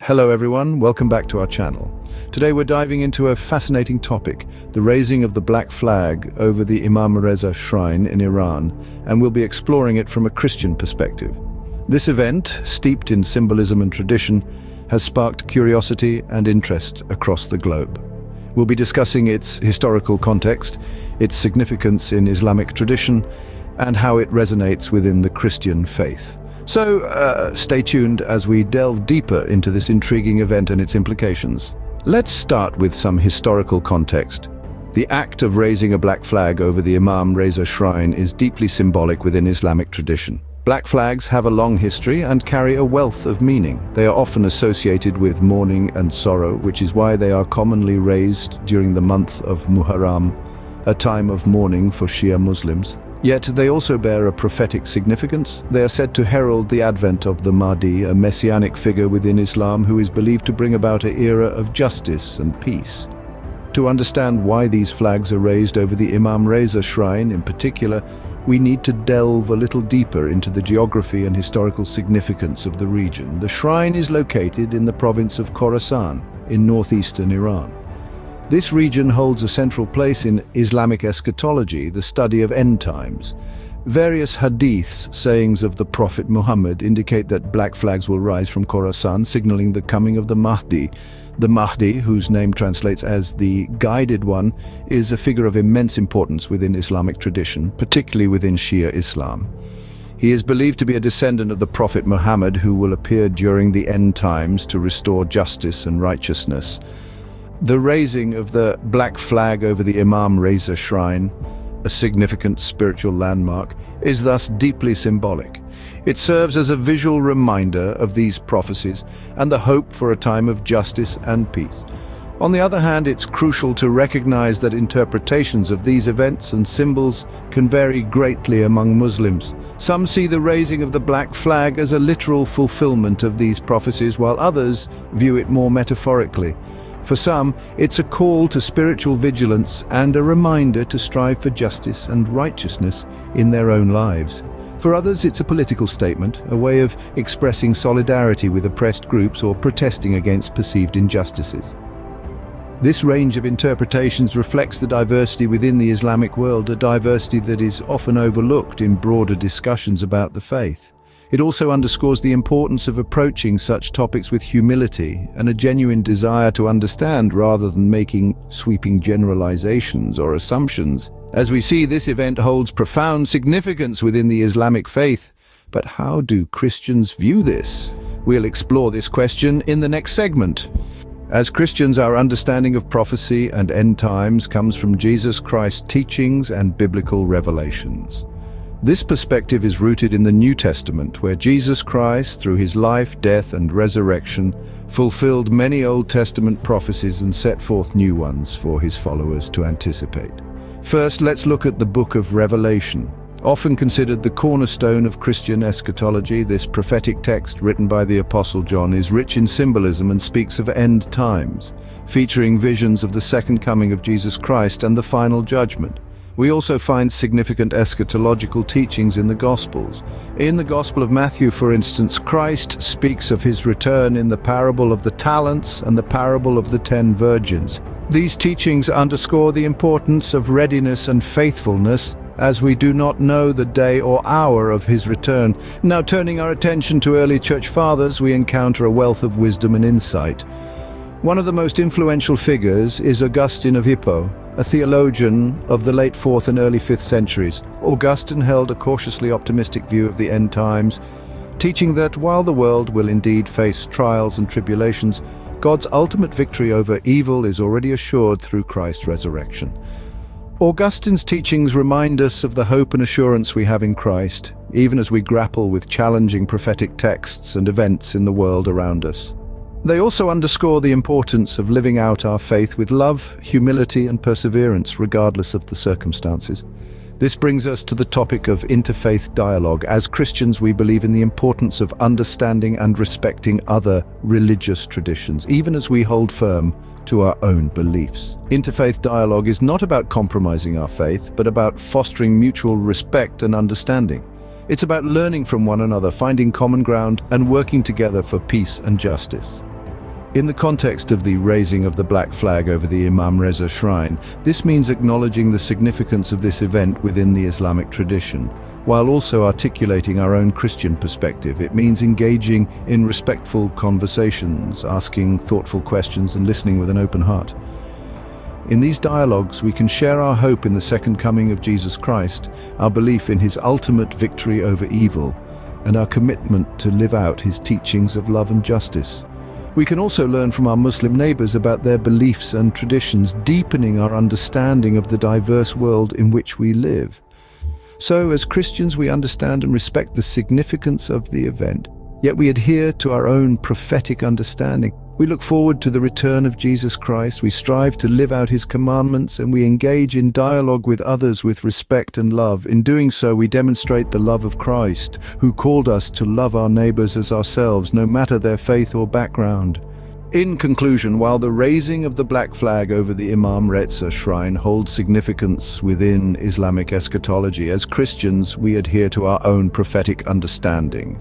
Hello everyone, welcome back to our channel. Today we're diving into a fascinating topic, the raising of the black flag over the Imam Reza shrine in Iran, and we'll be exploring it from a Christian perspective. This event, steeped in symbolism and tradition, has sparked curiosity and interest across the globe. We'll be discussing its historical context, its significance in Islamic tradition, and how it resonates within the Christian faith. So, stay tuned as we delve deeper into this intriguing event and its implications. Let's start with some historical context. The act of raising a black flag over the Imam Reza shrine is deeply symbolic within Islamic tradition. Black flags have a long history and carry a wealth of meaning. They are often associated with mourning and sorrow, which is why they are commonly raised during the month of Muharram, a time of mourning for Shia Muslims. Yet they also bear a prophetic significance. They are said to herald the advent of the Mahdi, a messianic figure within Islam who is believed to bring about an era of justice and peace. To understand why these flags are raised over the Imam Reza shrine in particular, we need to delve a little deeper into the geography and historical significance of the region. The shrine is located in the province of Khorasan, in northeastern Iran. This region holds a central place in Islamic eschatology, the study of end times. Various hadiths, sayings of the Prophet Muhammad, indicate that black flags will rise from Khorasan, signaling the coming of the Mahdi. The Mahdi, whose name translates as the Guided One, is a figure of immense importance within Islamic tradition, particularly within Shia Islam. He is believed to be a descendant of the Prophet Muhammad, who will appear during the end times to restore justice and righteousness. The raising of the black flag over the Imam Reza shrine, a significant spiritual landmark, is thus deeply symbolic. It serves as a visual reminder of these prophecies and the hope for a time of justice and peace. On the other hand, it's crucial to recognize that interpretations of these events and symbols can vary greatly among Muslims. Some see the raising of the black flag as a literal fulfillment of these prophecies, while others view it more metaphorically. For some, it's a call to spiritual vigilance and a reminder to strive for justice and righteousness in their own lives. For others, it's a political statement, a way of expressing solidarity with oppressed groups or protesting against perceived injustices. This range of interpretations reflects the diversity within the Islamic world, a diversity that is often overlooked in broader discussions about the faith. It also underscores the importance of approaching such topics with humility and a genuine desire to understand rather than making sweeping generalizations or assumptions. As we see, this event holds profound significance within the Islamic faith. But how do Christians view this? We'll explore this question in the next segment. As Christians, our understanding of prophecy and end times comes from Jesus Christ's teachings and biblical revelations. This perspective is rooted in the New Testament, where Jesus Christ, through his life, death, and resurrection, fulfilled many Old Testament prophecies and set forth new ones for his followers to anticipate. First, let's look at the book of Revelation. Often considered the cornerstone of Christian eschatology, this prophetic text written by the Apostle John is rich in symbolism and speaks of end times, featuring visions of the second coming of Jesus Christ and the final judgment. We also find significant eschatological teachings in the Gospels. In the Gospel of Matthew, for instance, Christ speaks of his return in the parable of the talents and the parable of the 10 virgins. These teachings underscore the importance of readiness and faithfulness, as we do not know the day or hour of his return. Now, turning our attention to early church fathers, we encounter a wealth of wisdom and insight. One of the most influential figures is Augustine of Hippo, a theologian of the late 4th and early 5th centuries. Augustine held a cautiously optimistic view of the end times, teaching that while the world will indeed face trials and tribulations, God's ultimate victory over evil is already assured through Christ's resurrection. Augustine's teachings remind us of the hope and assurance we have in Christ, even as we grapple with challenging prophetic texts and events in the world around us. They also underscore the importance of living out our faith with love, humility, and perseverance, regardless of the circumstances. This brings us to the topic of interfaith dialogue. As Christians, we believe in the importance of understanding and respecting other religious traditions, even as we hold firm to our own beliefs. Interfaith dialogue is not about compromising our faith, but about fostering mutual respect and understanding. It's about learning from one another, finding common ground, and working together for peace and justice. In the context of the raising of the black flag over the Imam Reza shrine, this means acknowledging the significance of this event within the Islamic tradition. While also articulating our own Christian perspective, it means engaging in respectful conversations, asking thoughtful questions and listening with an open heart. In these dialogues, we can share our hope in the second coming of Jesus Christ, our belief in his ultimate victory over evil, and our commitment to live out his teachings of love and justice. We can also learn from our Muslim neighbors about their beliefs and traditions, deepening our understanding of the diverse world in which we live. So, as Christians, we understand and respect the significance of the event, yet we adhere to our own prophetic understanding. We look forward to the return of Jesus Christ, we strive to live out his commandments, and we engage in dialogue with others with respect and love. In doing so, we demonstrate the love of Christ, who called us to love our neighbors as ourselves, no matter their faith or background. In conclusion, while the raising of the black flag over the Imam Reza shrine holds significance within Islamic eschatology, as Christians, we adhere to our own prophetic understanding.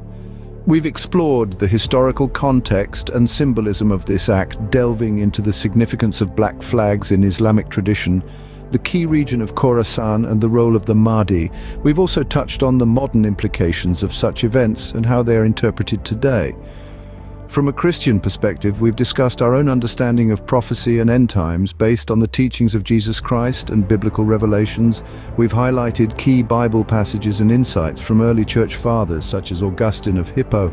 We've explored the historical context and symbolism of this act, delving into the significance of black flags in Islamic tradition, the key region of Khorasan, and the role of the Mahdi. We've also touched on the modern implications of such events and how they are interpreted today. From a Christian perspective, we've discussed our own understanding of prophecy and end times based on the teachings of Jesus Christ and biblical revelations. We've highlighted key Bible passages and insights from early church fathers such as Augustine of Hippo.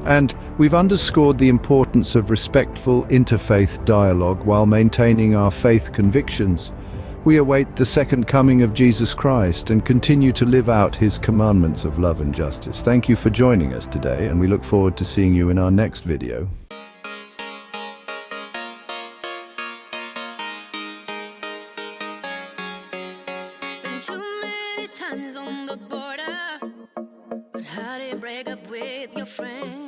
And we've underscored the importance of respectful interfaith dialogue while maintaining our faith convictions. We await the second coming of Jesus Christ and continue to live out his commandments of love and justice. Thank you for joining us today, and we look forward to seeing you in our next video. Been too many times on the border, but how do you break up with your friends?